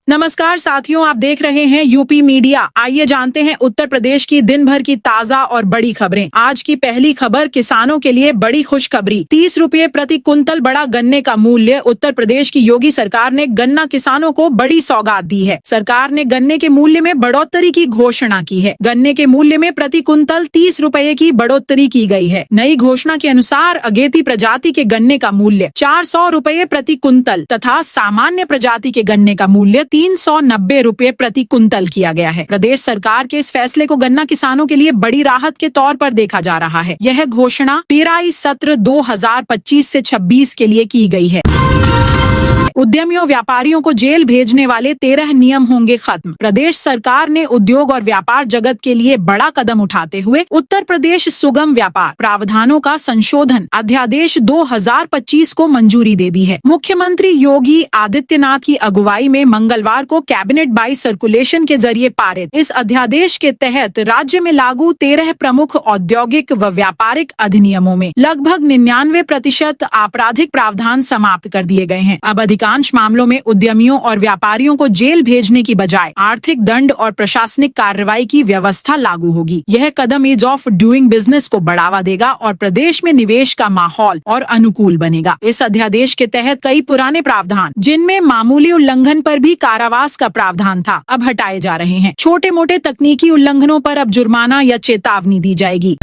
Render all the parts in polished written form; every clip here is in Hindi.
नमस्कार साथियों, आप देख रहे हैं यूपी मीडिया। आइए जानते हैं उत्तर प्रदेश की दिन भर की ताजा और बड़ी खबरें। आज की पहली खबर किसानों के लिए बड़ी खुशखबरी। 30 रुपये प्रति कुंतल बढ़ा गन्ने का मूल्य। उत्तर प्रदेश की योगी सरकार ने गन्ना किसानों को बड़ी सौगात दी है। सरकार ने गन्ने के मूल्य में बढ़ोतरी की घोषणा की है। गन्ने के मूल्य में प्रति कुंतल 30 रुपये की बढ़ोतरी की गई है। नई घोषणा के अनुसार अगेती प्रजाति के गन्ने का मूल्य 400 रुपये प्रति कुंतल तथा सामान्य प्रजाति के गन्ने का मूल्य 390 रुपये प्रति कुंतल किया गया है। प्रदेश सरकार के इस फैसले को गन्ना किसानों के लिए बड़ी राहत के तौर पर देखा जा रहा है। यह घोषणा पेराई सत्र 2025 से 26 के लिए की गई है। उद्यमियों व्यापारियों को जेल भेजने वाले 13 नियम होंगे खत्म। प्रदेश सरकार ने उद्योग और व्यापार जगत के लिए बड़ा कदम उठाते हुए उत्तर प्रदेश सुगम व्यापार प्रावधानों का संशोधन अध्यादेश 2025 को मंजूरी दे दी है। मुख्यमंत्री योगी आदित्यनाथ की अगुवाई में मंगलवार को कैबिनेट बाई सर्कुलेशन के जरिए पारित इस अध्यादेश के तहत राज्य में लागू 13 प्रमुख औद्योगिक व व्यापारिक अधिनियमों में लगभग 99% आपराधिक प्रावधान समाप्त कर दिए गए हैं। अब अधिकांश मामलों में उद्यमियों और व्यापारियों को जेल भेजने की बजाय आर्थिक दंड और प्रशासनिक कार्रवाई की व्यवस्था लागू होगी। यह कदम ईज ऑफ डूइंग बिजनेस को बढ़ावा देगा और प्रदेश में निवेश का माहौल और अनुकूल बनेगा। इस अध्यादेश के तहत कई पुराने प्रावधान, जिनमें मामूली उल्लंघन पर भी कारावास का प्रावधान था, अब हटाए जा रहे हैं। छोटे मोटे तकनीकी उल्लंघनों पर अब जुर्माना या चेतावनी दी जाएगी।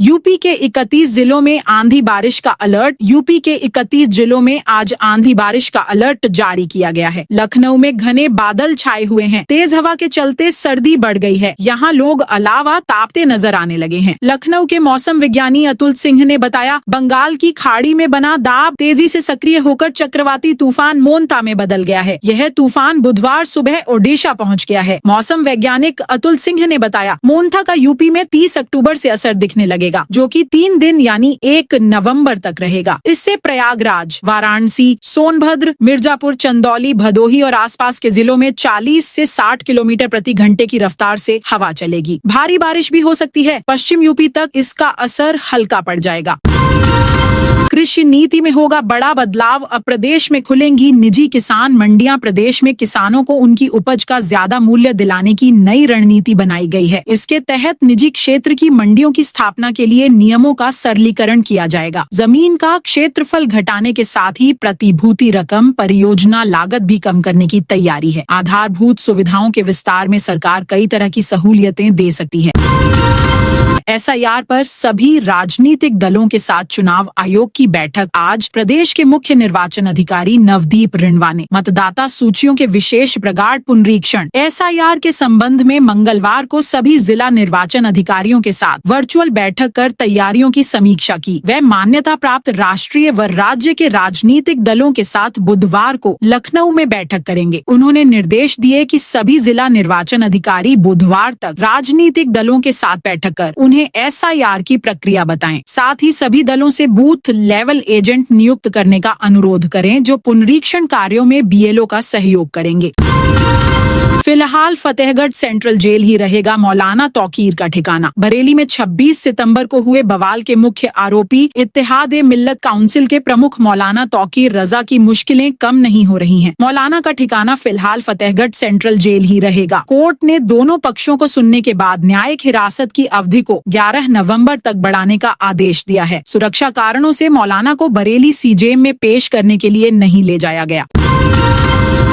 यूपी के 31 जिलों में आंधी बारिश का अलर्ट। यूपी के 31 जिलों में आज आंधी बारिश का अलर्ट जारी किया गया है। लखनऊ में घने बादल छाए हुए हैं। तेज हवा के चलते सर्दी बढ़ गई है। यहाँ लोग अलावा तापते नजर आने लगे हैं। लखनऊ के मौसम विज्ञानी अतुल सिंह ने बताया, बंगाल की खाड़ी में बना दाब तेजी से सक्रिय होकर चक्रवाती तूफान मोन्ता में बदल गया है। यह तूफान बुधवार सुबह ओडिशा पहुँच गया है। मौसम वैज्ञानिक अतुल सिंह ने बताया, मोन्ता का यूपी में 30 अक्टूबर से असर दिखने लगेगा, जो कि 3 दिन यानी 1 नवंबर तक रहेगा। इससे प्रयागराज, वाराणसी, सोनभद्र, मिर्जापुर, चंदौली, भदोही और आसपास के जिलों में 40 से 60 किलोमीटर प्रति घंटे की रफ्तार से हवा चलेगी। भारी बारिश भी हो सकती है। पश्चिम यूपी तक इसका असर हल्का पड़ जाएगा। कृषि नीति में होगा बड़ा बदलाव। अब प्रदेश में खुलेंगी निजी किसान मंडियां। प्रदेश में किसानों को उनकी उपज का ज्यादा मूल्य दिलाने की नई रणनीति बनाई गई है। इसके तहत निजी क्षेत्र की मंडियों की स्थापना के लिए नियमों का सरलीकरण किया जाएगा। जमीन का क्षेत्रफल घटाने के साथ ही प्रतिभूति रकम, परियोजना लागत भी कम करने की तैयारी है। आधारभूत सुविधाओं के विस्तार में सरकार कई तरह की सहूलियतें दे सकती है। SIR पर सभी राजनीतिक दलों के साथ चुनाव आयोग की बैठक आज। प्रदेश के मुख्य निर्वाचन अधिकारी नवदीप रिणवा ने मतदाता सूचियों के विशेष प्रगाढ़ पुनरीक्षण SIR के संबंध में मंगलवार को सभी जिला निर्वाचन अधिकारियों के साथ वर्चुअल बैठक कर तैयारियों की समीक्षा की। वे मान्यता प्राप्त राष्ट्रीय व राज्य के राजनीतिक दलों के साथ बुधवार को लखनऊ में बैठक करेंगे। उन्होंने निर्देश दिए कि सभी जिला निर्वाचन अधिकारी बुधवार तक राजनीतिक दलों के साथ बैठक कर उन्हें SIR की प्रक्रिया बताएं। साथ ही सभी दलों से बूथ लेवल एजेंट नियुक्त करने का अनुरोध करें, जो पुनरीक्षण कार्यों में BLO का सहयोग करेंगे। फिलहाल फतेहगढ़ सेंट्रल जेल ही रहेगा मौलाना तौकीर का ठिकाना। बरेली में 26 सितंबर को हुए बवाल के मुख्य आरोपी इत्तेहाद-ए-मिल्लत काउंसिल के प्रमुख मौलाना तौकीर रजा की मुश्किलें कम नहीं हो रही हैं। मौलाना का ठिकाना फिलहाल फतेहगढ़ सेंट्रल जेल ही रहेगा। कोर्ट ने दोनों पक्षों को सुनने के बाद न्यायिक हिरासत की अवधि को 11 नवंबर तक बढ़ाने का आदेश दिया है। सुरक्षा कारणों से मौलाना को बरेली सीजेएम में पेश करने के लिए नहीं ले जाया गया।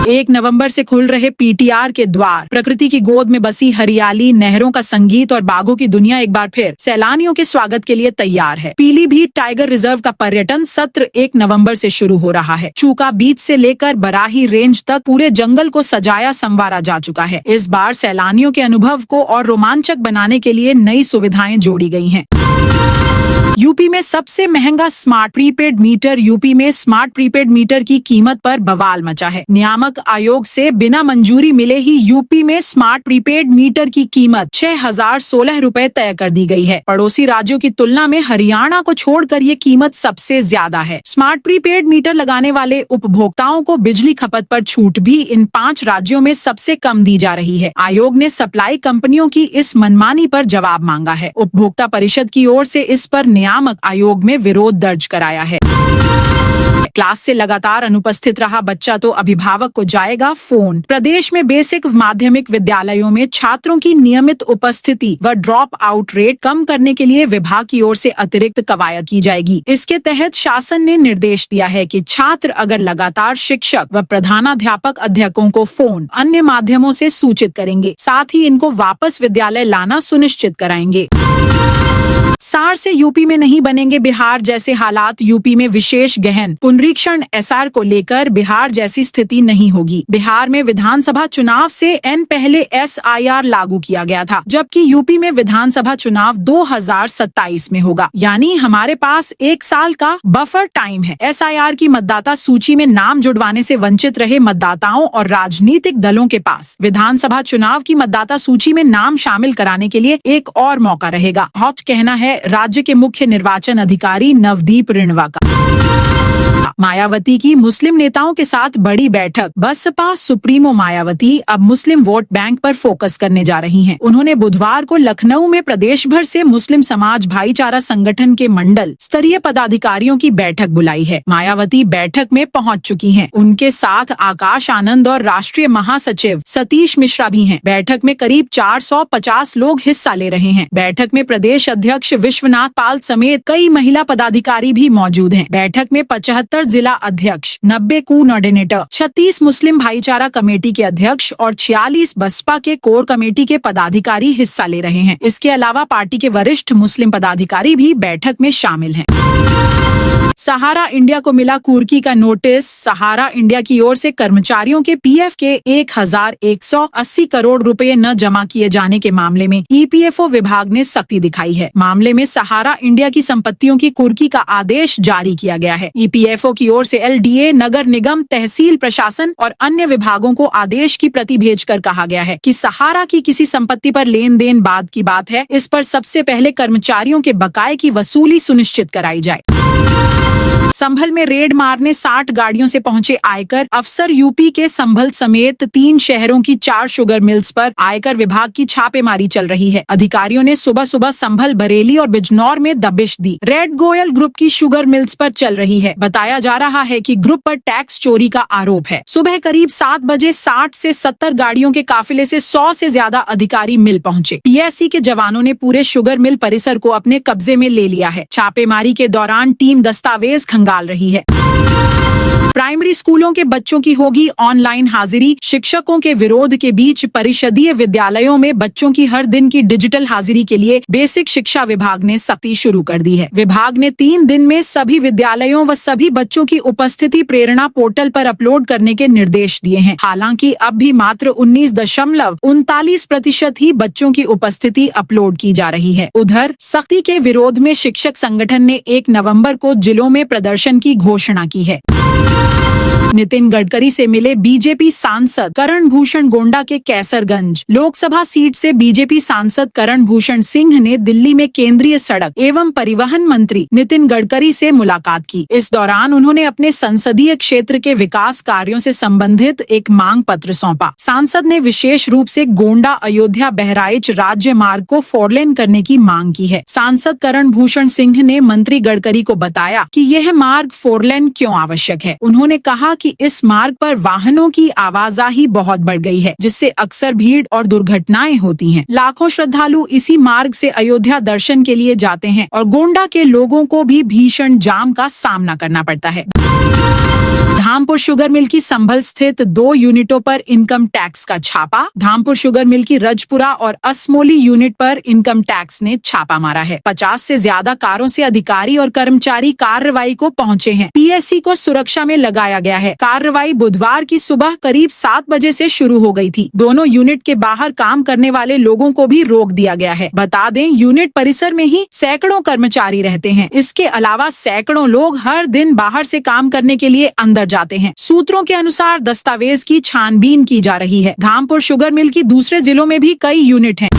1 नवंबर से खुल रहे PTR के द्वार। प्रकृति की गोद में बसी हरियाली, नहरों का संगीत और बाघों की दुनिया एक बार फिर सैलानियों के स्वागत के लिए तैयार है। पीलीभीत टाइगर रिजर्व का पर्यटन सत्र 1 नवंबर से शुरू हो रहा है। चूका बीच से लेकर बराही रेंज तक पूरे जंगल को सजाया संवारा जा चुका है। इस बार सैलानियों के अनुभव को और रोमांचक बनाने के लिए नई सुविधाएं जोड़ी गई हैं। यूपी में सबसे महंगा स्मार्ट प्रीपेड मीटर। यूपी में स्मार्ट प्रीपेड मीटर की कीमत पर बवाल मचा है। नियामक आयोग से बिना मंजूरी मिले ही यूपी में स्मार्ट प्रीपेड मीटर की कीमत 6016 रुपए तय कर दी गई है। पड़ोसी राज्यों की तुलना में हरियाणा को छोड़कर ये कीमत सबसे ज्यादा है। स्मार्ट प्रीपेड मीटर लगाने वाले उपभोक्ताओं को बिजली खपत पर छूट भी इन 5 राज्यों में सबसे कम दी जा रही है। आयोग ने सप्लाई कंपनियों की इस मनमानी पर जवाब मांगा है। उपभोक्ता परिषद की ओर से इस पर नियामक आयोग में विरोध दर्ज कराया है। क्लास से लगातार अनुपस्थित रहा बच्चा तो अभिभावक को जाएगा फोन। प्रदेश में बेसिक माध्यमिक विद्यालयों में छात्रों की नियमित उपस्थिति व ड्रॉप आउट रेट कम करने के लिए विभाग की ओर से अतिरिक्त कवायद की जाएगी। इसके तहत शासन ने निर्देश दिया है कि छात्र अगर लगातार शिक्षक व प्रधानाध्यापक अध्यापकों को फोन अन्य माध्यमों से सूचित करेंगे, साथ ही इनको वापस विद्यालय लाना सुनिश्चित कराएंगे। सार से यूपी में नहीं बनेंगे बिहार जैसे हालात। यूपी में विशेष गहन पुनरीक्षण एसआर को लेकर बिहार जैसी स्थिति नहीं होगी। बिहार में विधानसभा चुनाव से पहले एसआईआर लागू किया गया था, जबकि यूपी में विधानसभा चुनाव 2027 में होगा, यानी हमारे पास 1 साल का बफर टाइम है। एसआईआर की मतदाता सूची में नाम जुड़वाने से वंचित रहे मतदाताओं और राजनीतिक दलों के पास विधानसभा चुनाव की मतदाता सूची में नाम शामिल कराने के लिए एक और मौका रहेगा। हॉट कहना है राज्य के मुख्य निर्वाचन अधिकारी नवदीप रिणवा का। मायावती की मुस्लिम नेताओं के साथ बड़ी बैठक। बसपा सुप्रीमो मायावती अब मुस्लिम वोट बैंक पर फोकस करने जा रही हैं। उन्होंने बुधवार को लखनऊ में प्रदेश भर से मुस्लिम समाज भाईचारा संगठन के मंडल स्तरीय पदाधिकारियों की बैठक बुलाई है। मायावती बैठक में पहुंच चुकी हैं। उनके साथ आकाश आनंद और राष्ट्रीय महासचिव सतीश मिश्रा भी हैं। बैठक में करीब 450 लोग हिस्सा ले रहे हैं। बैठक में प्रदेश अध्यक्ष विश्वनाथ पाल समेत कई महिला पदाधिकारी भी मौजूद हैं। बैठक में 75 जिला अध्यक्ष, 90 कोऑर्डिनेटर, 36 मुस्लिम भाईचारा कमेटी के अध्यक्ष और 46 बसपा के कोर कमेटी के पदाधिकारी हिस्सा ले रहे हैं। इसके अलावा पार्टी के वरिष्ठ मुस्लिम पदाधिकारी भी बैठक में शामिल हैं। सहारा इंडिया को मिला कुर्की का नोटिस। सहारा इंडिया की ओर से कर्मचारियों के पीएफ के 1180 करोड़ रुपए न जमा किए जाने के मामले में ईपीएफओ विभाग ने सख्ती दिखाई है। मामले में सहारा इंडिया की संपत्तियों की कुर्की का आदेश जारी किया गया है। ईपीएफओ की ओर से एलडीए, नगर निगम, तहसील प्रशासन और अन्य विभागों को आदेश की प्रति भेजकर कहा गया है कि सहारा की किसी संपत्ति पर लेन देन बाद की बात है, इस पर सबसे पहले कर्मचारियों के बकाये की वसूली सुनिश्चित कराई जाए। संभल में रेड मारने 60 गाड़ियों से पहुंचे आयकर अफसर। यूपी के संभल समेत 3 शहरों की 4 शुगर मिल्स पर आयकर विभाग की छापेमारी चल रही है। अधिकारियों ने सुबह सुबह संभल, बरेली और बिजनौर में दबिश दी। रेड गोयल ग्रुप की शुगर मिल्स पर चल रही है। बताया जा रहा है कि ग्रुप पर टैक्स चोरी का आरोप है। सुबह करीब 7 बजे 60 से 70 गाड़ियों के काफिले से 100 से ज्यादा अधिकारी मिल पहुंचे। पीएससी के जवानों ने पूरे शुगर मिल परिसर को अपने कब्जे में ले लिया है। छापेमारी के दौरान टीम दस्तावेज खंगाल रही है। प्राइमरी स्कूलों के बच्चों की होगी ऑनलाइन हाजिरी। शिक्षकों के विरोध के बीच परिषदीय विद्यालयों में बच्चों की हर दिन की डिजिटल हाजिरी के लिए बेसिक शिक्षा विभाग ने सख्ती शुरू कर दी है। विभाग ने 3 दिन में सभी विद्यालयों व सभी बच्चों की उपस्थिति प्रेरणा पोर्टल पर अपलोड करने के निर्देश दिए हैं। हालांकि अब भी मात्र 19.39% ही बच्चों की उपस्थिति अपलोड की जा रही है। उधर सख्ती के विरोध में शिक्षक संगठन ने 1 नवंबर को जिलों में प्रदर्शन की घोषणा की है। नितिन गडकरी से मिले बीजेपी सांसद करण भूषण। गोंडा के कैसरगंज लोकसभा सीट से बीजेपी सांसद करण भूषण सिंह ने दिल्ली में केंद्रीय सड़क एवं परिवहन मंत्री नितिन गडकरी से मुलाकात की। इस दौरान उन्होंने अपने संसदीय क्षेत्र के विकास कार्यों से संबंधित एक मांग पत्र सौंपा। सांसद ने विशेष रूप से गोंडा अयोध्या बहराइच राज्य मार्ग को 4 लेन करने की मांग की है। सांसद करण भूषण सिंह ने मंत्री गडकरी को बताया कि यह मार्ग 4 लेन क्यों आवश्यक है। उन्होंने कहा कि इस मार्ग पर वाहनों की आवाजाही बहुत बढ़ गई है, जिससे अक्सर भीड़ और दुर्घटनाएं होती हैं। लाखों श्रद्धालु इसी मार्ग से अयोध्या दर्शन के लिए जाते हैं और गोंडा के लोगों को भी भीषण जाम का सामना करना पड़ता है। धामपुर शुगर मिल की संभल स्थित 2 यूनिटों पर इनकम टैक्स का छापा। धामपुर शुगर मिल की रजपुरा और असमोली यूनिट पर इनकम टैक्स ने छापा मारा है। 50 से ज्यादा कारों से अधिकारी और कर्मचारी कार्रवाई को पहुंचे हैं। पीएससी को सुरक्षा में लगाया गया है। कार्रवाई बुधवार की सुबह करीब 7 बजे से शुरू हो गई थी। दोनों यूनिट के बाहर काम करने वाले लोगों को भी रोक दिया गया है। बता दें, यूनिट परिसर में ही सैकड़ों कर्मचारी रहते हैं। इसके अलावा सैकड़ों लोग हर दिन बाहर से काम करने के लिए अंदर जाते हैं। सूत्रों के अनुसार दस्तावेज की छानबीन की जा रही है। धामपुर शुगर मिल की दूसरे जिलों में भी कई यूनिट हैं।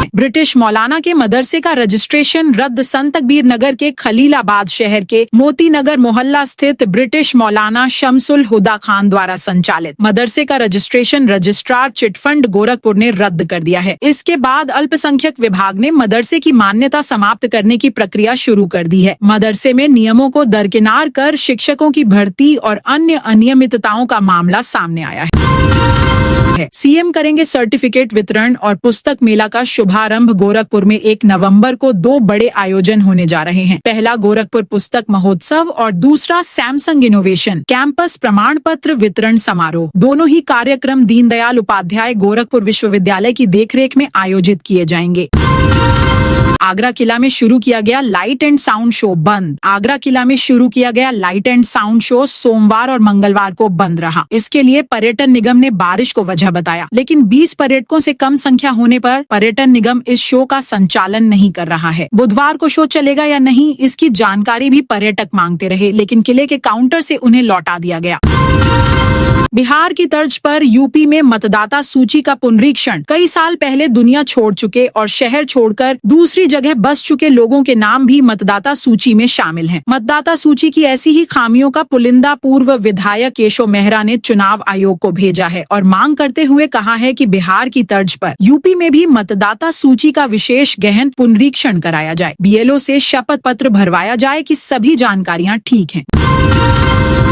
हैं। ब्रिटिश मौलाना के मदरसे का रजिस्ट्रेशन रद्द। संत कबीर नगर के खलीलाबाद शहर के मोती नगर मोहल्ला स्थित ब्रिटिश मौलाना शमसुल हुदा खान द्वारा संचालित मदरसे का रजिस्ट्रेशन रजिस्ट्रार चिटफंड गोरखपुर ने रद्द कर दिया है। इसके बाद अल्पसंख्यक विभाग ने मदरसे की मान्यता समाप्त करने की प्रक्रिया शुरू कर दी है। मदरसे में नियमों को दरकिनार कर शिक्षकों की भर्ती और अन्य अनियमितताओं का मामला सामने आया है। सीएम करेंगे सर्टिफिकेट वितरण और पुस्तक मेला का शुभारंभ। गोरखपुर में 1 नवंबर को 2 बड़े आयोजन होने जा रहे हैं। पहला गोरखपुर पुस्तक महोत्सव और दूसरा सैमसंग इनोवेशन कैंपस प्रमाण पत्र वितरण समारोह। दोनों ही कार्यक्रम दीनदयाल उपाध्याय गोरखपुर विश्वविद्यालय की देखरेख में आयोजित किए जाएंगे। आगरा किला में शुरू किया गया लाइट एंड साउंड शो बंद। आगरा किला में शुरू किया गया लाइट एंड साउंड शो सोमवार और मंगलवार को बंद रहा। इसके लिए पर्यटन निगम ने बारिश को वजह बताया, लेकिन 20 पर्यटकों से कम संख्या होने पर पर्यटन निगम इस शो का संचालन नहीं कर रहा है। बुधवार को शो चलेगा या नहीं, इसकी जानकारी भी पर्यटक मांगते रहे, लेकिन किले के काउंटर से उन्हें लौटा दिया गया। बिहार की तर्ज पर यूपी में मतदाता सूची का पुनरीक्षण। कई साल पहले दुनिया छोड़ चुके और शहर छोड़कर दूसरी जगह बस चुके लोगों के नाम भी मतदाता सूची में शामिल हैं। मतदाता सूची की ऐसी ही खामियों का पुलिंदा पूर्व विधायक केशव मेहरा ने चुनाव आयोग को भेजा है और मांग करते हुए कहा है कि बिहार की तर्ज पर यूपी में भी मतदाता सूची का विशेष गहन पुनरीक्षण कराया जाए। बीएलओ से शपथ पत्र भरवाया जाए कि सभी जानकारियां ठीक हैं।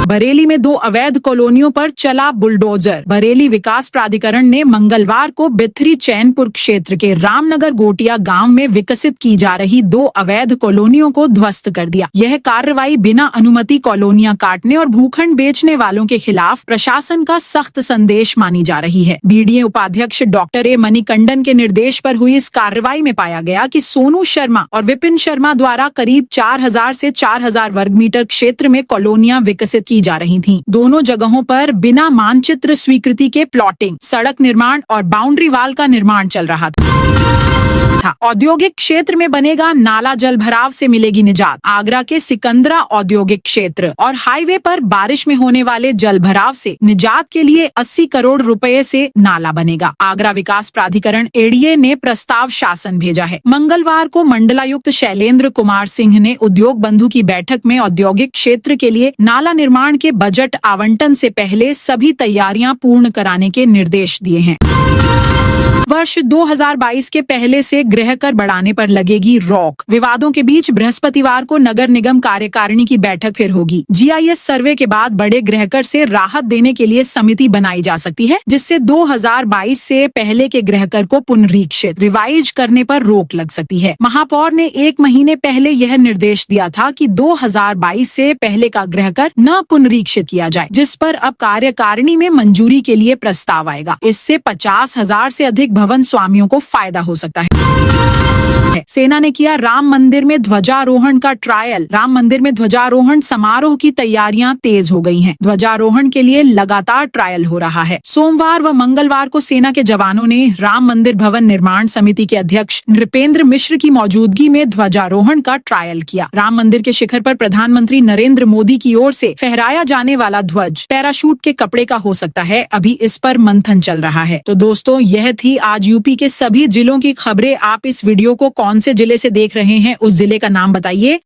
बरेली में 2 अवैध कॉलोनियों पर चला बुलडोजर। बरेली विकास प्राधिकरण ने मंगलवार को बिथरी चैनपुर क्षेत्र के रामनगर गोटिया गांव में विकसित की जा रही 2 अवैध कॉलोनियों को ध्वस्त कर दिया। यह कार्रवाई बिना अनुमति कॉलोनियां काटने और भूखंड बेचने वालों के खिलाफ प्रशासन का सख्त संदेश मानी जा रही है। बीडीए उपाध्यक्ष डॉक्टर ए मणिकंडन के निर्देश पर हुई इस कार्रवाई में पाया गया कि सोनू शर्मा और विपिन शर्मा द्वारा करीब 4000 से 4000 वर्ग मीटर क्षेत्र में कॉलोनियां विकसित की जा रही थीं। दोनों जगहों पर बिना मानचित्र स्वीकृति के प्लॉटिंग, सड़क निर्माण और बाउंड्री वाल का निर्माण चल रहा था। औद्योगिक क्षेत्र में बनेगा नाला, जल भराव से मिलेगी निजात। आगरा के सिकंदरा औद्योगिक क्षेत्र और हाईवे पर बारिश में होने वाले जल भराव से निजात के लिए 80 करोड़ रुपए से नाला बनेगा। आगरा विकास प्राधिकरण एडीए ने प्रस्ताव शासन भेजा है। मंगलवार को मंडलायुक्त शैलेंद्र कुमार सिंह ने उद्योग बंधु की बैठक में औद्योगिक क्षेत्र के लिए नाला निर्माण के बजट आवंटन से पहले सभी तैयारियां पूर्ण कराने के निर्देश दिए हैं। वर्ष 2022 के पहले से गृह कर बढ़ाने पर लगेगी रोक। विवादों के बीच बृहस्पतिवार को नगर निगम कार्यकारिणी की बैठक फिर होगी। जीआईएस सर्वे के बाद बड़े गृह कर से राहत देने के लिए समिति बनाई जा सकती है, जिससे 2022 से पहले के गृह कर को पुनरीक्षित रिवाइज करने पर रोक लग सकती है। महापौर ने 1 महीने पहले यह निर्देश दिया था कि 2022 से पहले का गृह कर न पुनरीक्षित किया जाए, जिस पर अब कार्यकारिणी में मंजूरी के लिए प्रस्ताव आएगा। इससे 50,000 से अधिक भवन स्वामियों को फायदा हो सकता है। सेना ने किया राम मंदिर में ध्वजारोहण का ट्रायल। राम मंदिर में ध्वजारोहण समारोह की तैयारियां तेज हो गई हैं। ध्वजारोहण के लिए लगातार ट्रायल हो रहा है। सोमवार व मंगलवार को सेना के जवानों ने राम मंदिर भवन निर्माण समिति के अध्यक्ष नृपेंद्र मिश्र की मौजूदगी में ध्वजारोहण का ट्रायल किया। राम मंदिर के शिखर पर प्रधानमंत्री नरेंद्र मोदी की ओर से फहराया जाने वाला ध्वज पैराशूट के कपड़े का हो सकता है। अभी इस पर मंथन चल रहा है। तो दोस्तों, यह थी आज यूपी के सभी जिलों की खबरें। आप इस वीडियो को कौन से जिले से देख रहे हैं, उस जिले का नाम बताइए।